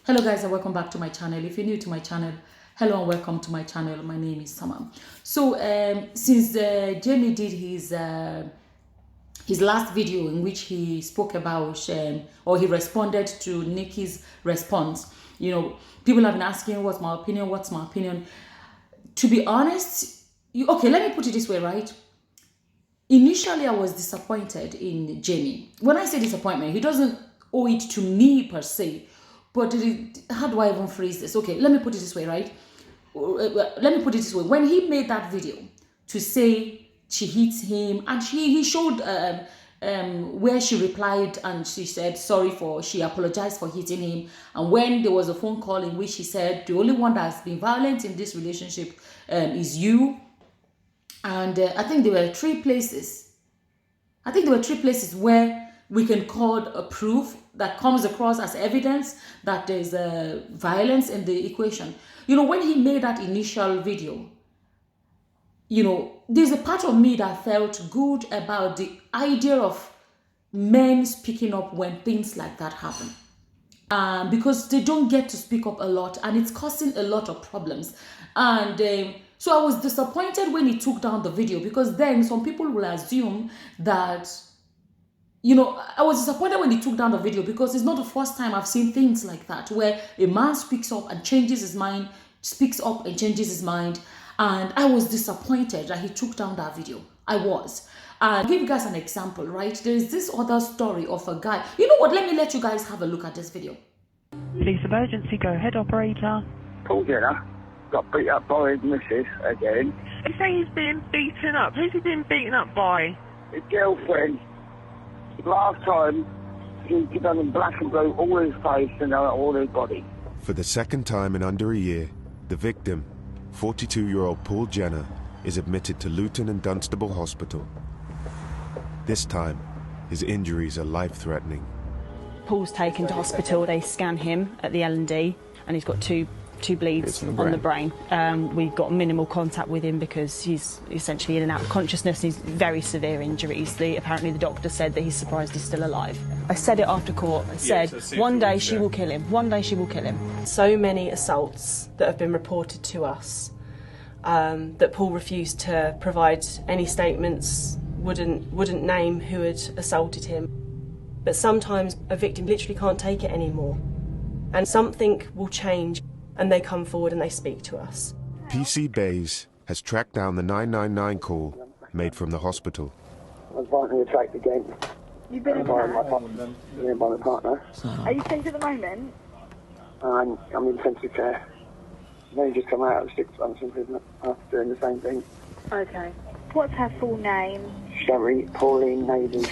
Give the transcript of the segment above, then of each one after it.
Hello guys and welcome back to my channel. If you're new to my channel, hello and welcome to my channel. My name is Sama. So since Jamie did his last video in which he spoke about or he responded to Nikki's response, people have been asking what's my opinion. To be honest, okay, let me put it this way, right? Initially I was disappointed in Jamie. When I say disappointment, he doesn't owe it to me per se. But how do I even phrase this? Okay, let me put it this way, right? Let me put it this way. When he made that video to say she hits him, and he showed where she replied and she said she apologized for hitting him. And when there was a phone call in which she said the only one that's been violent in this relationship is you. And I think there were three places. Where we can call a proof that comes across as evidence that there's violence in the equation. When he made that initial video, there's a part of me that felt good about the idea of men speaking up when things like that happen. Because they don't get to speak up a lot and it's causing a lot of problems. And so I was disappointed when he took down the video, because then some people will assume that I was disappointed when he took down the video, because it's not the first time I've seen things like that, where a man speaks up and changes his mind, and I was disappointed that he took down that video. I was. I'll give you guys an example, right? There is this other story of a guy. You know what? Let me let you guys have a look at this video. Police emergency, go ahead, operator. Paul Jenner got beat up by his missus again. You say he's being beaten up. Who's he been beaten up by? His girlfriend. Last time, he done in black and blue all his face and all his body. For the second time in under a year, the victim, 42-year-old Paul Jenner, is admitted to Luton and Dunstable Hospital. This time, his injuries are life-threatening. Paul's taken to hospital. They scan him at the L&D, and he's got two bleeds on the brain. We've got minimal contact with him because he's essentially in and out of consciousness. He's very severe injuries. Apparently the doctor said that he's surprised he's still alive. I said it after court. I said, one day she will kill him. One day she will kill him. So many assaults that have been reported to us that Paul refused to provide any statements, wouldn't name who had assaulted him. But sometimes a victim literally can't take it anymore, and something will change. And they come forward and they speak to us. PC Bays has tracked down the 999 call made from the hospital. I was violently attacked again. You've been by my partner. Are you safe at the moment? I'm in intensive care. I've only just come out of 6 months in prison after doing the same thing. Okay. What's her full name? Sherry Pauline Navy.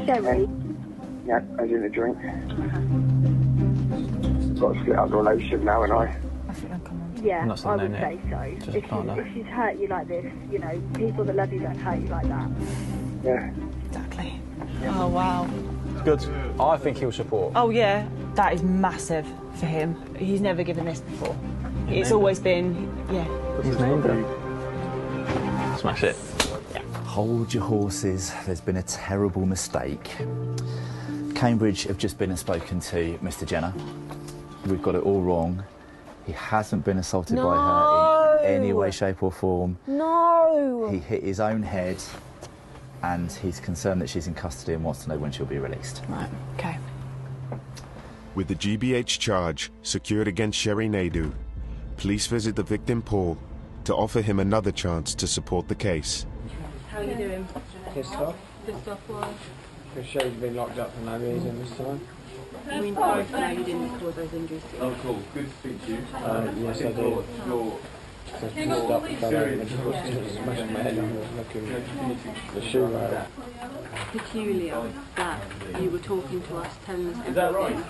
Sherry? Yeah, as in a drink. Got to split up the relationship now, and I think I'll come on. Yeah, I would say so. If she's hurt you like this, people that love you don't hurt you like that. Yeah. Exactly. Yeah. Oh, wow. Good. I think he'll support. Oh, yeah. That is massive for him. He's never given this before. It's always been, yeah. What's his name, then? Smash it. Yeah. Hold your horses. There's been a terrible mistake. Cambridge have just been and spoken to Mr. Jenner. We've got it all wrong. He hasn't been assaulted by her in any way, shape or form. No! He hit his own head, and he's concerned that she's in custody and wants to know when she'll be released. Right, okay. With the GBH charge secured against Sherry Naidu, police visit the victim Paul to offer him another chance to support the case. How are you doing? pissed off. Pissed off, why? Because Sherry's been locked up for no reason this time. I mean, sorry to know you didn't cause those injuries to you. Oh, cool. Good to speak to you. Yes, I did. Just pulled up and fell over and smashed my head. I was looking the shoe right. Peculiar that you were talking to us, telling us everything,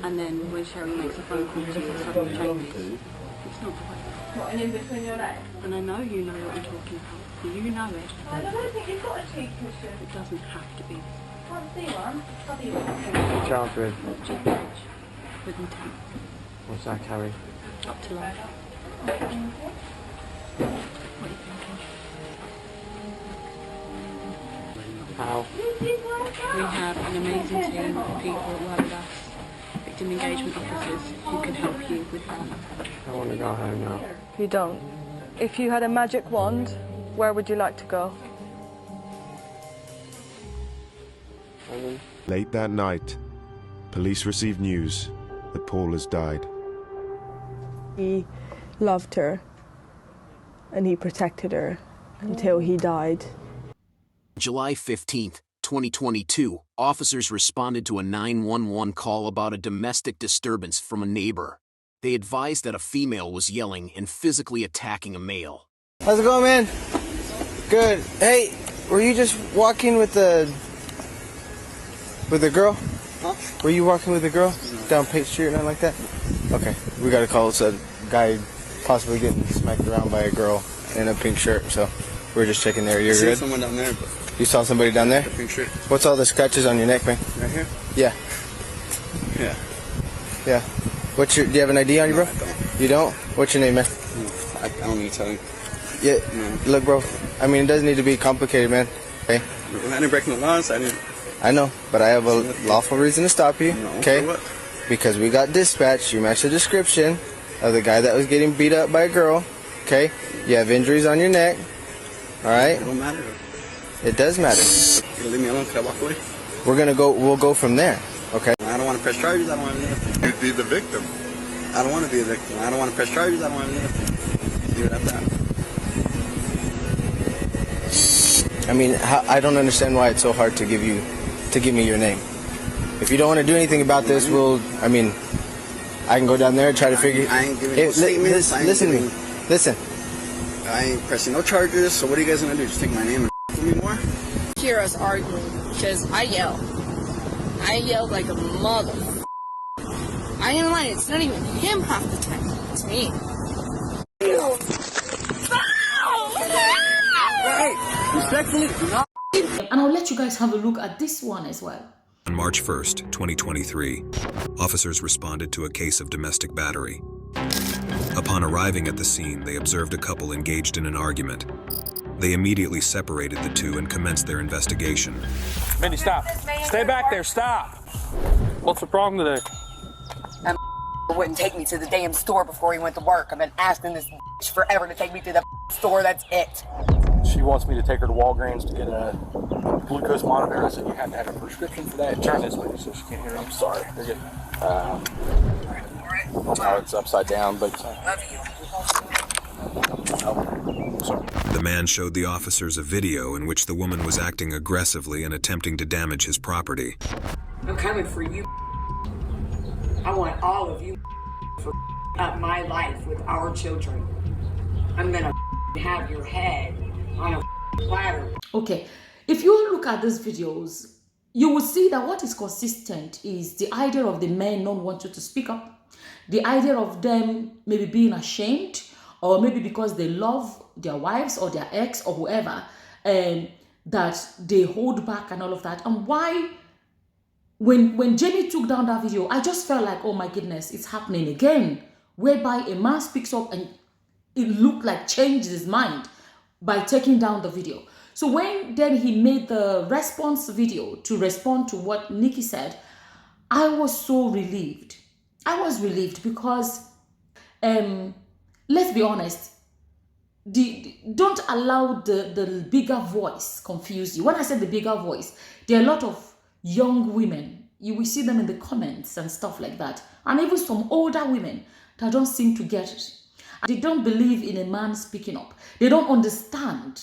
and then when Sherry makes a phone call, she suddenly changes. It's not the way. What, and in between your legs? And I know you know what I'm talking about. You know it. I don't think you've got a cheek cushion. It doesn't have to be. Can't see one. Have you? What's the chance with? GBH with intent. What's that carry? Up to life. What are you thinking? How? We have an amazing team of people that work with us. victim engagement officers who can help you with that. I want to go home now. You don't. If you had a magic wand, where would you like to go? Late that night, police received news that Paul has died. He loved her and he protected her until he died. July 15th, 2022, officers responded to a 911 call about a domestic disturbance from a neighbor. They advised that a female was yelling and physically attacking a male. How's it going, man? Good. Hey, were you just walking with the girl? Huh? Were you walking with the girl down Page Street or nothing like that? Okay, we got a call. It's a guy possibly getting smacked around by a girl in a pink shirt. So we're just checking there. You're good? Someone down there. But you saw somebody down there? pink shirt. What's all the scratches on your neck, man? Right here? Yeah. Yeah. Yeah. Do you have an ID on you, bro? No, I don't. You don't? What's your name, man? I don't need to tell you. Yeah. No. Look, bro. I mean, it doesn't need to be complicated, man. Okay. I didn't break no laws. I know, but I have a lawful reason to stop you. No, okay. for what? Because we got dispatched. You match the description of the guy that was getting beat up by a girl. Okay. You have injuries on your neck. All right. It don't matter. It does matter. You leave me alone. Can I walk away? We'll go from there. Okay. I don't want to press charges. I don't want to live. You'd be the victim. I don't want to be a victim. I don't want to press charges. I don't want to live. Leave it at that. I mean, I don't understand why it's so hard to give me your name. If you don't want to do anything about this, I can go down there and try to figure. I ain't giving no statements. Listen to me. Listen. I ain't pressing no charges. So what are you guys gonna do? Just take my name and with me more? Hear us arguing because I yell. I yell like a mother. I ain't lying. It's not even him half the time. It's me. Right. Respectfully, do not. And I'll let you guys have a look at this one as well. On March 1st, 2023, officers responded to a case of domestic battery. Upon arriving at the scene, they observed a couple engaged in an argument. They immediately separated the two and commenced their investigation. Mindy, stop. Stay back there, stop. What's the problem today? That wouldn't take me to the damn store before he went to work. I've been asking this forever to take me to the store, that's it. She wants me to take her to Walgreens to get a glucose monitor. I said you had to have a prescription for that. Turn this way so she can't hear. I'm sorry. You're good. Oh, it's upside down, but... Love you. Oh, sorry. The man showed the officers a video in which the woman was acting aggressively and attempting to damage his property. I'm coming for you. I want all of you for up my life with our children. I'm gonna have your head on a platter. Okay, if you look at these videos, you will see that what is consistent is the idea of the men not wanting to speak up, the idea of them maybe being ashamed, or maybe because they love their wives or their ex or whoever, that they hold back and all of that. And why, when Jamie took down that video, I just felt like, oh my goodness, it's happening again, whereby a man speaks up and it looked like changed his mind by taking down the video. So when then he made the response video to respond to what Nikki said, I was so relieved. I was relieved because, let's be honest, don't allow the bigger voice confuse you. When I said the bigger voice, there are a lot of young women. You will see them in the comments and stuff like that. And even some older women that don't seem to get it. They don't believe in a man speaking up. They don't understand.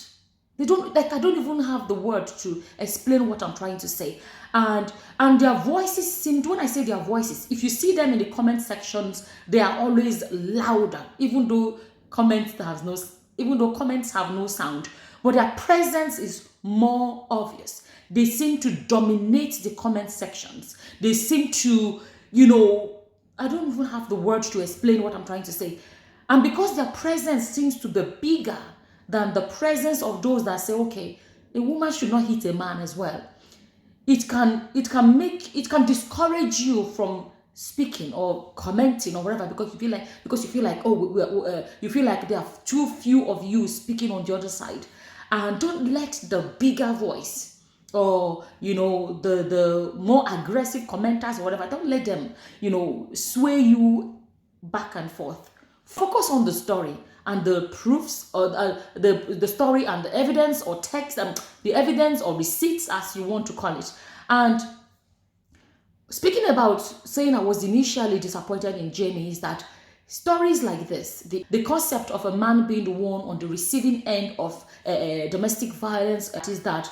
They don't, like, I don't even have the word to explain what I'm trying to say. And their voices seem, when I say their voices, if you see them in the comment sections, they are always louder, even though comments have no sound. But their presence is more obvious. They seem to dominate the comment sections. They seem to, I don't even have the word to explain what I'm trying to say. And because their presence seems to be bigger than the presence of those that say, okay, a woman should not hit a man as well, it can discourage you from speaking or commenting or whatever, because you feel like there are too few of you speaking on the other side. And don't let the bigger voice or the more aggressive commenters or whatever. Don't let them sway you back and forth. Focus on the story and the proofs, or the story and the evidence or text, and the evidence or receipts, as you want to call it. And speaking about saying I was initially disappointed in Jamie, is that stories like this, the concept of a man being the one on the receiving end of domestic violence, it is that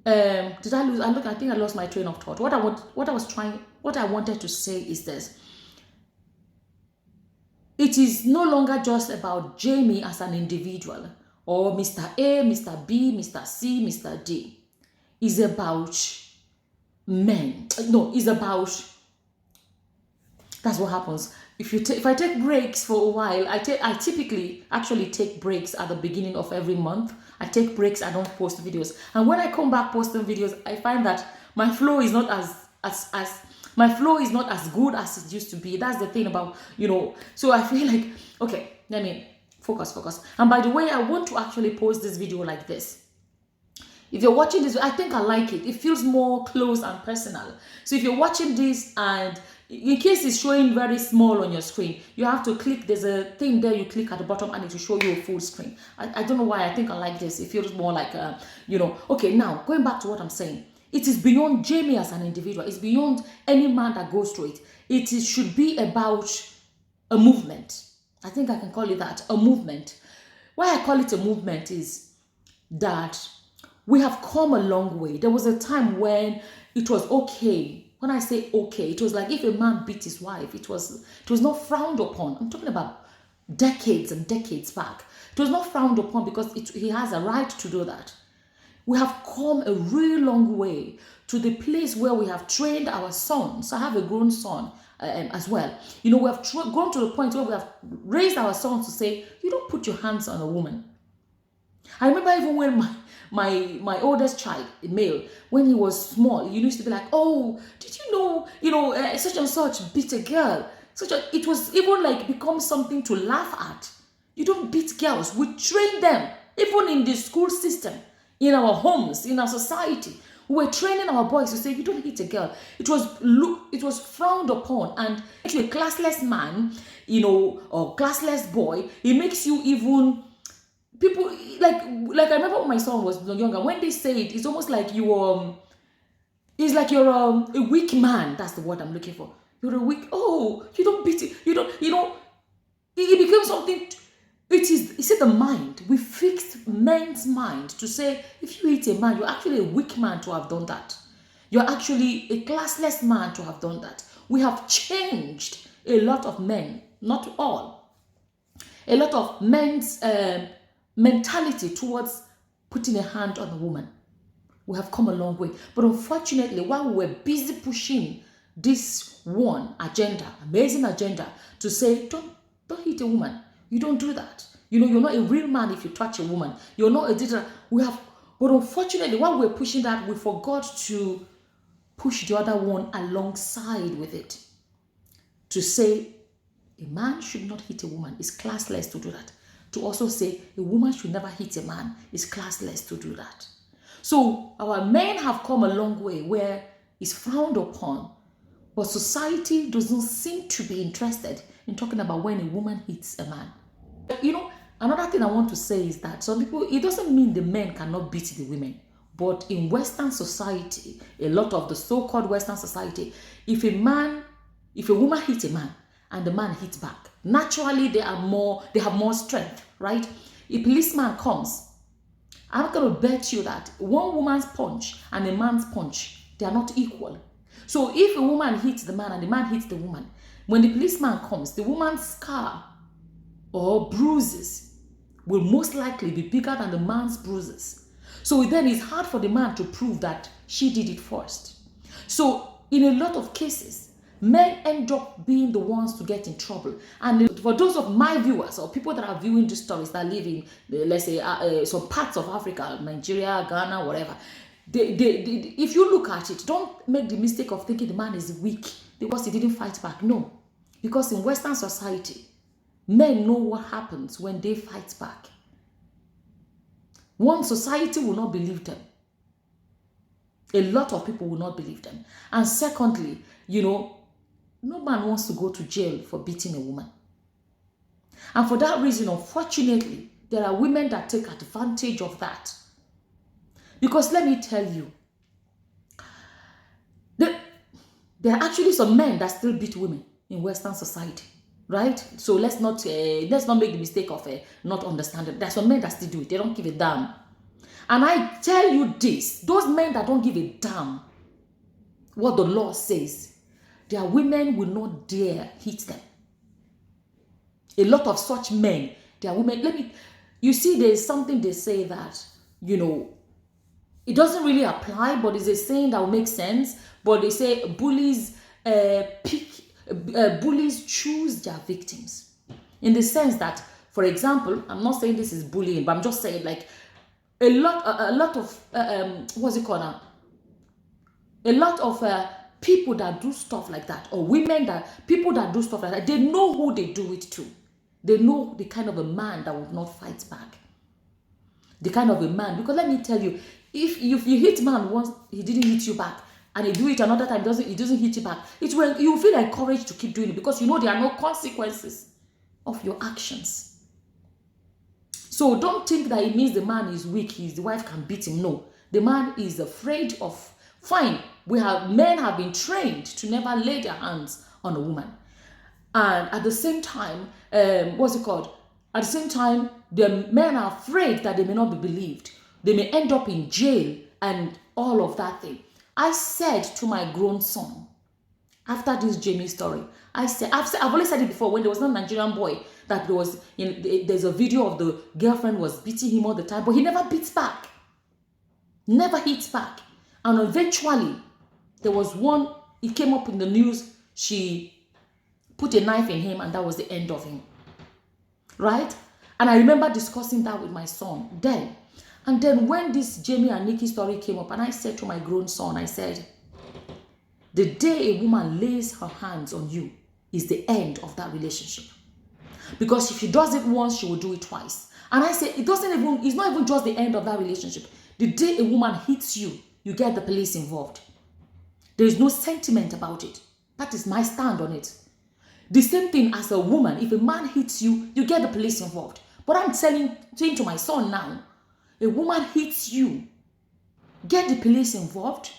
did I lose? I think I lost my train of thought. What I wanted to say is this: it is no longer just about Jamie as an individual, or Mr. A, Mr. B, Mr. C, Mr. D. It's about men. No, it's about. That's what happens. If I take breaks for a while, I typically actually take breaks at the beginning of every month. I take breaks, I don't post videos. And when I come back posting videos, I find that my flow is not as good as it used to be. That's the thing about, so I feel like, okay, let me focus. And by the way, I want to actually post this video like this. If you're watching this, I think I like it. It feels more close and personal. So if you're watching this, and in case it's showing very small on your screen, you have to click, there's a thing there, you click at the bottom and it will show you a full screen. I don't know why I think I like this. It feels more like, okay, now going back to what I'm saying. It is beyond Jamie as an individual. It's beyond any man that goes through it. It should be about a movement. I think I can call it that, a movement. Why I call it a movement is that we have come a long way. There was a time when it was okay. When I say okay, it was like if a man beat his wife, it was not frowned upon. I'm talking about decades and decades back. It was not frowned upon because he has a right to do that. We have come a really long way to the place where we have trained our sons. I have a grown son as well. We have gone to the point where we have raised our sons to say, you don't put your hands on a woman. I remember even when my oldest child, male, when he was small, he used to be like, oh, did you know, such and such beat a girl. It was even like become something to laugh at. You don't beat girls. We train them, even in the school system, in our homes, in our society. We were training our boys to say, you don't hit a girl. It was frowned upon. And actually a classless man, or classless boy, it makes you even... People like I remember when my son was younger, when they say it, it's almost like it's like you're a weak man. That's the word I'm looking for. You're a weak. Oh, you don't beat it. You don't. It becomes something. It's the mind. We fixed men's mind to say if you hit a man, you're actually a weak man to have done that. You're actually a classless man to have done that. We have changed a lot of men, not all. A lot of men's mentality towards putting a hand on a woman. We have come a long way. But unfortunately, while we were busy pushing this one agenda, amazing agenda, to say, don't hit a woman. You don't do that. You're not a real man if you touch a woman. You're not a digital. But unfortunately, while we're pushing that, we forgot to push the other one alongside with it. To say, a man should not hit a woman. It's classless to do that. To also say a woman should never hit a man is classless to do that. So our men have come a long way where it's frowned upon, but society doesn't seem to be interested in talking about when a woman hits a man. Another thing I want to say is that some people, it doesn't mean the men cannot beat the women, but in Western society, a lot of the so-called Western society, if a woman hits a man and the man hits back, naturally they have more strength, right? A policeman comes, I'm going to bet you that one woman's punch and a man's punch, they are not equal. So if a woman hits the man and the man hits the woman, when the policeman comes, the woman's scar or bruises will most likely be bigger than the man's bruises. So then it's hard for the man to prove that she did it first. So in a lot of cases, men end up being the ones to get in trouble. And for those of my viewers or people that are viewing these stories that live in, let's say, some parts of Africa, Nigeria, Ghana, whatever, if you look at it, don't make the mistake of thinking the man is weak because he didn't fight back. No. Because in Western society, men know what happens when they fight back. One, society will not believe them. A lot of people will not believe them. And secondly, you know, no man wants to go to jail for beating a woman. And for that reason, unfortunately, there are women that take advantage of that. Because let me tell you, there are actually some men that still beat women in Western society, right? So let's not make the mistake of not understanding. There's some men that still do it. They don't give a damn. And I tell you this, those men that don't give a damn what the law says, their women will not dare hit them. A lot of such men, their women, you see, there's something they say that, you know, it doesn't really apply, but it's a saying that will make sense. But they say bullies bullies choose their victims. In the sense that, for example, I'm not saying this is bullying, but I'm just saying like a lot of what's it called now? A lot of people that do stuff like that, or people that do stuff like that, they know who they do it to. They know the kind of a man that would not fight back. The kind of a man, because let me tell you, if you hit man once, he didn't hit you back, and he do it another time, he doesn't hit you back, it's when you feel encouraged to keep doing it, because you know there are no consequences of your actions. So don't think that it means the man is weak, the wife can beat him. No, the man is afraid of. Fine, men have been trained to never lay their hands on a woman, and at the same time, At the same time, the men are afraid that they may not be believed. They may end up in jail and all of that thing. I said to my grown son, after this Jamie story, I've already said it before, when there was no Nigerian boy that there's a video of the girlfriend was beating him all the time, but he never beats back. Never hits back. And eventually, there was one, it came up in the news, she put a knife in him, and that was the end of him. Right? And I remember discussing that with my son then. And then when this Jamie and Nikki story came up, and I said to my grown son, I said, the day a woman lays her hands on you is the end of that relationship. Because if she does it once, she will do it twice. And I said, it's not even just the end of that relationship. The day a woman hits you, you get the police involved. There is no sentiment about it. That is my stand on it. The same thing as a woman. If a man hits you, you get the police involved. But I'm saying to my son now, a woman hits you, get the police involved,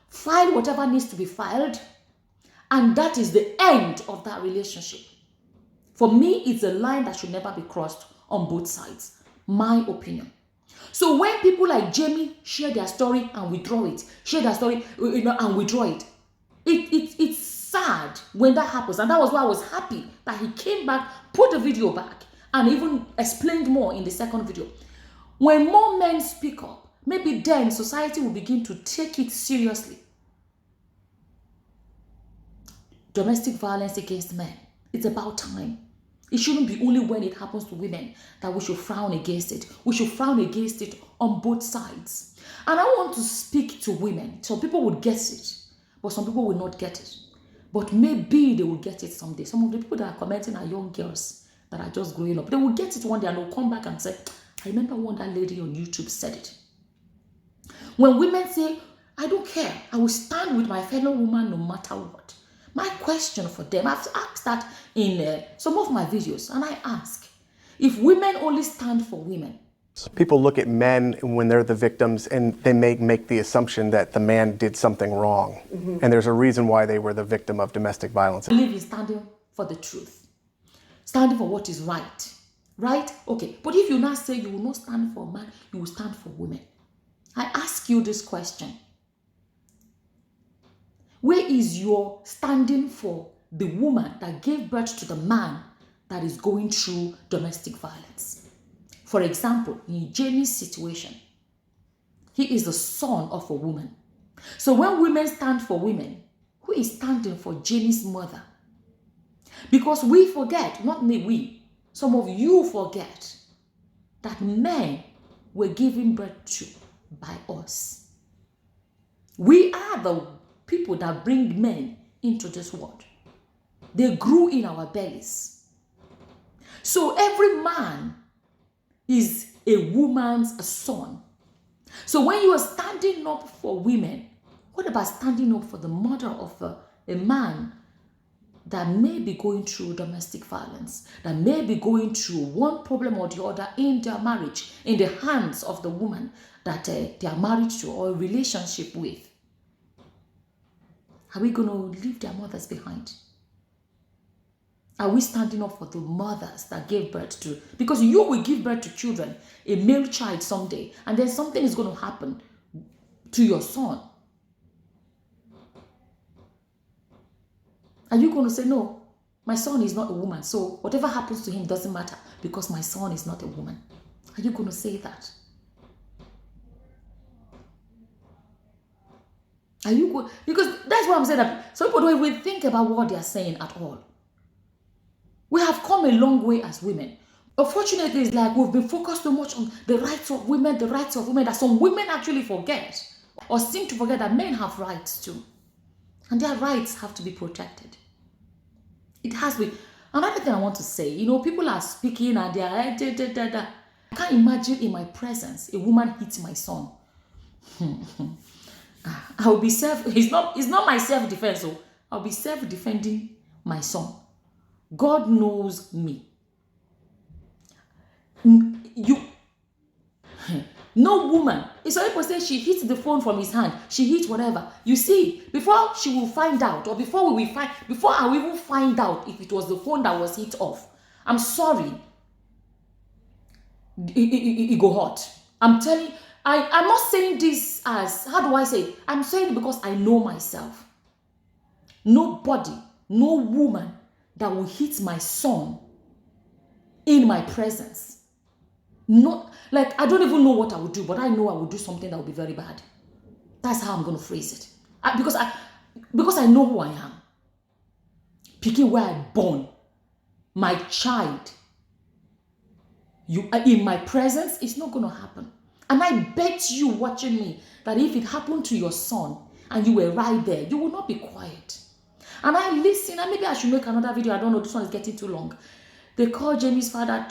file whatever needs to be filed, and that is the end of that relationship. For me, it's a line that should never be crossed on both sides. My opinion. So when people like Jamie share their story and withdraw it, and withdraw it, it's sad when that happens. And that was why I was happy that he came back, put the video back, and even explained more in the second video. When more men speak up, maybe then society will begin to take it seriously. Domestic violence against men, it's about time. It shouldn't be only when it happens to women that we should frown against it. We should frown against it on both sides. And I want to speak to women. Some people would get it, but some people will not get it. But maybe they will get it someday. Some of the people that are commenting are young girls that are just growing up. They will get it one day and they'll come back and say, I remember when that lady on YouTube said it. When women say, I don't care, I will stand with my fellow woman no matter what. My question for them, I've asked that in some of my videos, and I ask, if women only stand for women. People look at men when they're the victims and they make the assumption that the man did something wrong. Mm-hmm. And there's a reason why they were the victim of domestic violence. I believe in standing for the truth, standing for what is right. Right? Okay. But if you now say you will not stand for a man, you will stand for women. I ask you this question. Where is your standing for the woman that gave birth to the man that is going through domestic violence? For example, in Jamie's situation, he is the son of a woman. So when women stand for women, who is standing for Jamie's mother? Because we forget, not me, we, some of you forget that men were given birth to by us. We are the people that bring men into this world. They grew in our bellies. So every man is a woman's son. So when you are standing up for women, what about standing up for the mother of a man that may be going through domestic violence, that may be going through one problem or the other in their marriage, in the hands of the woman that they are married to or a relationship with? Are we going to leave their mothers behind? Are we standing up for the mothers that gave birth to? Because you will give birth to children, a male child someday, and then something is going to happen to your son. Are you going to say, no, my son is not a woman, so whatever happens to him doesn't matter because my son is not a woman? Are you going to say that? Are you going? Because that's what I'm saying, that some people don't even think about what they are saying at all. We have come a long way as women. Unfortunately, it's like we've been focused so much on the rights of women, that some women actually forget or seem to forget that men have rights too. And their rights have to be protected. It has to be. Another thing I want to say, you know, people are speaking and they are, I can't imagine in my presence a woman hits my son. I will be it's not my self-defense, so I'll be self-defending my son. God knows me. No woman, if some people say she hits the phone from his hand, she hits whatever. You see, before she will find out, or before I will even find out if it was the phone that was hit off, I'm sorry, it go hot. I'm telling, I'm not saying this as, how do I say it? I'm saying it because I know myself. Nobody, no woman that will hit my son in my presence. Not like, I don't even know what I would do, but I know I would do something that would be very bad. That's how I'm going to phrase it. Because I know who I am. Picking where I'm born, my child, in my presence, it's not going to happen. And I bet you watching me that if it happened to your son and you were right there, you will not be quiet. And I listen, and maybe I should make another video. I don't know, this one is getting too long. They call Jamie's father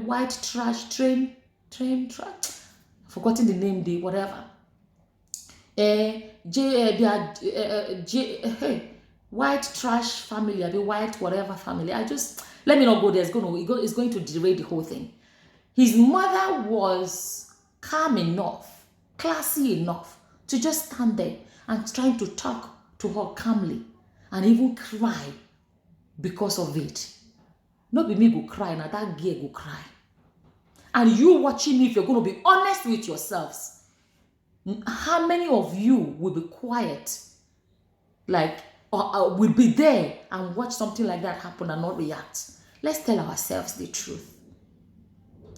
white trash train trash. Forgotten the name, whatever. White trash family, white whatever family. Let me not go there. It's going to derail the whole thing. His mother was calm enough, classy enough to just stand there and trying to talk to her calmly and even cry because of it. Not be me go cry, now that girl go cry. And you watching me, if you're going to be honest with yourselves, how many of you will be quiet, like, or will be there and watch something like that happen and not react? Let's tell ourselves the truth.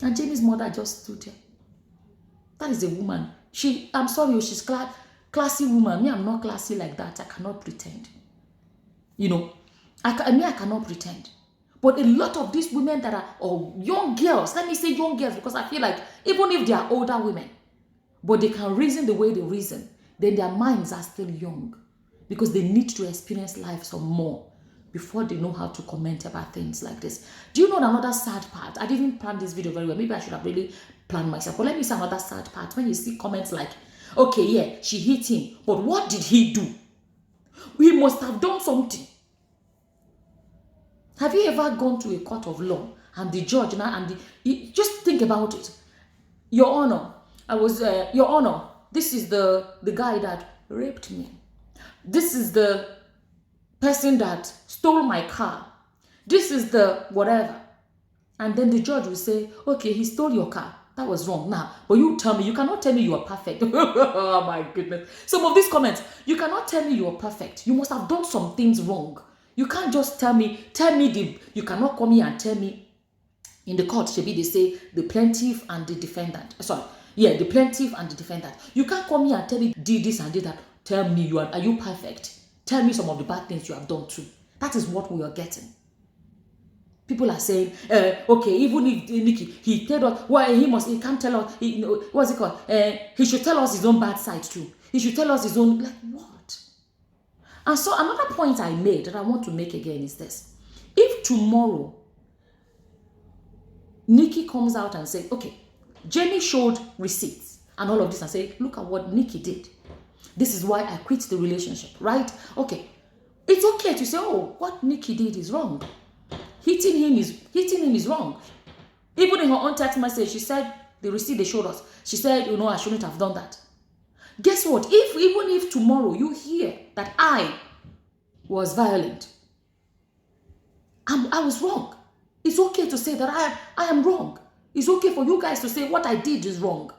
And Jamie's mother just stood there. That is a woman. I'm sorry, she's classy woman. Me, I'm not classy like that. I cannot pretend. You know, I cannot pretend. But a lot of these women that are, or young girls, let me say young girls, because I feel like even if they are older women, but they can reason the way they reason, then their minds are still young because they need to experience life some more before they know how to comment about things like this. Do you know another sad part? I didn't plan this video very well. Maybe I should have really planned myself. But let me say another sad part. When you see comments like, okay, yeah, she hit him, but what did he do? He must have done something. Have you ever gone to a court of law and the judge now just think about it. Your Honor, Your Honor, this is the guy that raped me. This is the person that stole my car. This is the whatever. And then the judge will say, okay, he stole your car. That was wrong. Now, but you cannot tell me you are perfect. Oh my goodness. Some of these comments, you cannot tell me you are perfect. You must have done some things wrong. You can't just tell me you cannot come here and tell me in the court, they say the plaintiff and the defendant. The plaintiff and the defendant. You can't come here and tell me did this and did that. Tell me are you perfect? Tell me some of the bad things you have done too. That is what we are getting. People are saying, okay, even if Nikki, he told us, he can't tell us, what's it called? He should tell us his own bad side too. He should tell us his own, like what? And so another point I made that I want to make again is this. If tomorrow, Nikki comes out and says, okay, Jamie showed receipts and all of this and say, look at what Nikki did. This is why I quit the relationship, right? Okay. It's okay to say, oh, what Nikki did is wrong. Hitting him is wrong. Even in her own text message, she said, the receipt they showed us, she said, you know, I shouldn't have done that. Guess what? Even if tomorrow you hear that I was violent, I was wrong. It's okay to say that I am wrong. It's okay for you guys to say what I did is wrong.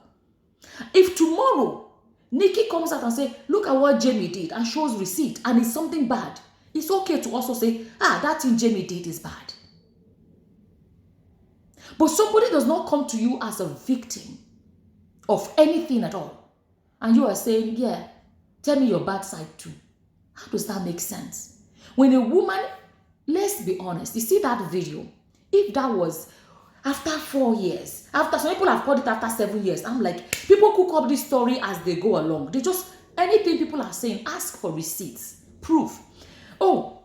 If tomorrow Nikki comes out and says, look at what Jamie did and shows receipt and it's something bad, it's okay to also say, that thing Jamie did is bad. But somebody does not come to you as a victim of anything at all. And you are saying, yeah, tell me your bad side too. How does that make sense? When a woman, let's be honest, you see that video, if that was after 4 years, after some people have called it after 7 years, I'm like, people cook up this story as they go along. They just, anything people are saying, ask for receipts, proof. Oh,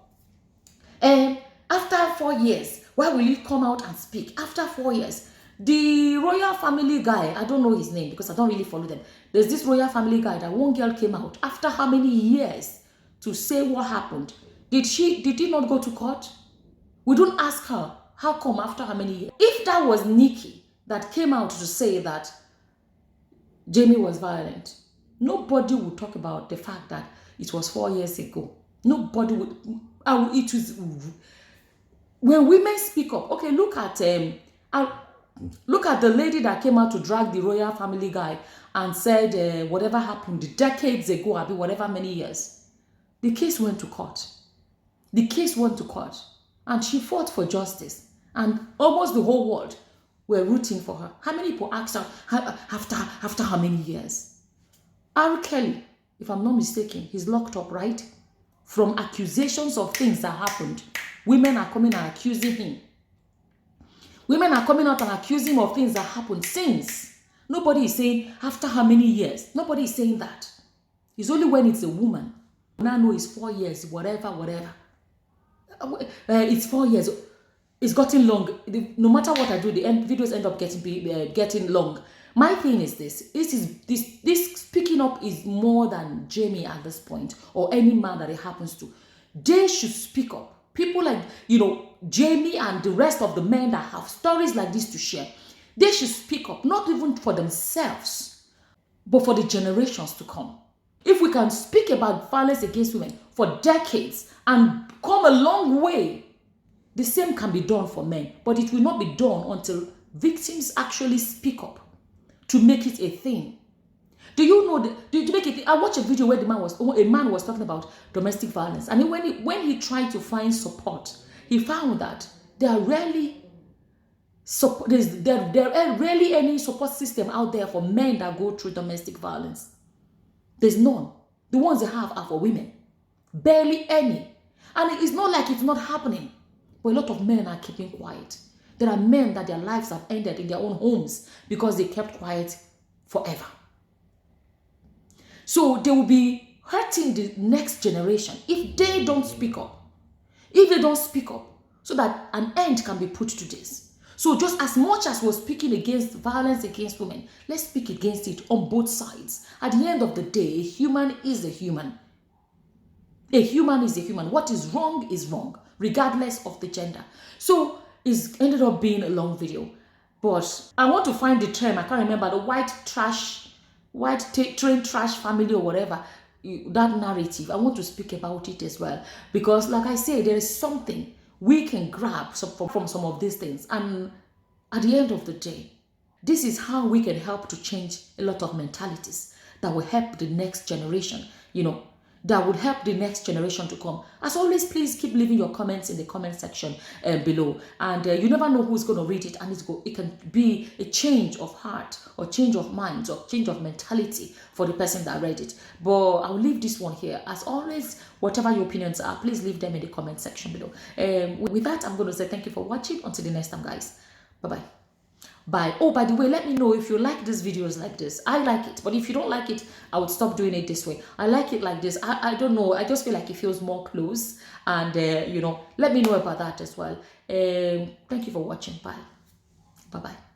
after 4 years, why will you come out and speak? After 4 years, the royal family guy, I don't know his name because I don't really follow them. There's this royal family guy that one girl came out after how many years to say what happened. Did he not go to court? We don't ask her, how come after how many years? If that was Nikki that came out to say that Jamie was violent, nobody would talk about the fact that it was 4 years ago. Nobody would, it was, when women speak up, okay, look at the lady that came out to drag the royal family guy and said whatever happened decades ago, I mean, whatever many years. The case went to court. The case went to court and she fought for justice and almost the whole world were rooting for her. How many people asked her after how many years? R. Kelly, if I'm not mistaken, he's locked up, right? From accusations of things that happened. Women are coming and accusing him. Women are coming out and accusing him of things that happened since. Nobody is saying after how many years. Nobody is saying that. It's only when it's a woman. Now I know it's 4 years, whatever. It's 4 years. It's gotten long. No matter what I do, the videos end up getting long. My thing is this speaking up is more than Jamie at this point or any man that it happens to. They should speak up. People like, Jamie and the rest of the men that have stories like this to share, they should speak up, not even for themselves, but for the generations to come. If we can speak about violence against women for decades and come a long way, the same can be done for men, but it will not be done until victims actually speak up to make it a thing. Do you know to make it? I watched a video where a man was talking about domestic violence, and when he tried to find support, he found that there are rarely any support system out there for men that go through domestic violence. There's none. The ones they have are for women, barely any, and it's not like it's not happening, but a lot of men are keeping quiet. There are men that their lives have ended in their own homes because they kept quiet forever. So they will be hurting the next generation if they don't speak up. If they don't speak up so that an end can be put to this. So just as much as we're speaking against violence against women, let's speak against it on both sides. At the end of the day, a human is a human. A human is a human. What is wrong, regardless of the gender. So it's ended up being a long video. But I want to find the term, I can't remember, the white train trash family or whatever, that narrative. I want to speak about it as well. Because like I say, there is something we can grab from some of these things. And at the end of the day, this is how we can help to change a lot of mentalities that will help the next generation, that would help the next generation to come. As always, please keep leaving your comments in the comment section below. And you never know who's going to read it, and it can be a change of heart or change of mind or change of mentality for the person that read it. But I'll leave this one here. As always, whatever your opinions are, please leave them in the comment section below. With that, I'm going to say thank you for watching. Until the next time, guys. Bye-bye. Bye. Oh, by the way, let me know if you like these videos like this. I like it, but if you don't like it, I would stop doing it this way. I like it like this. I don't know. I just feel like it feels more close. And, let me know about that as well. Thank you for watching. Bye. Bye-bye.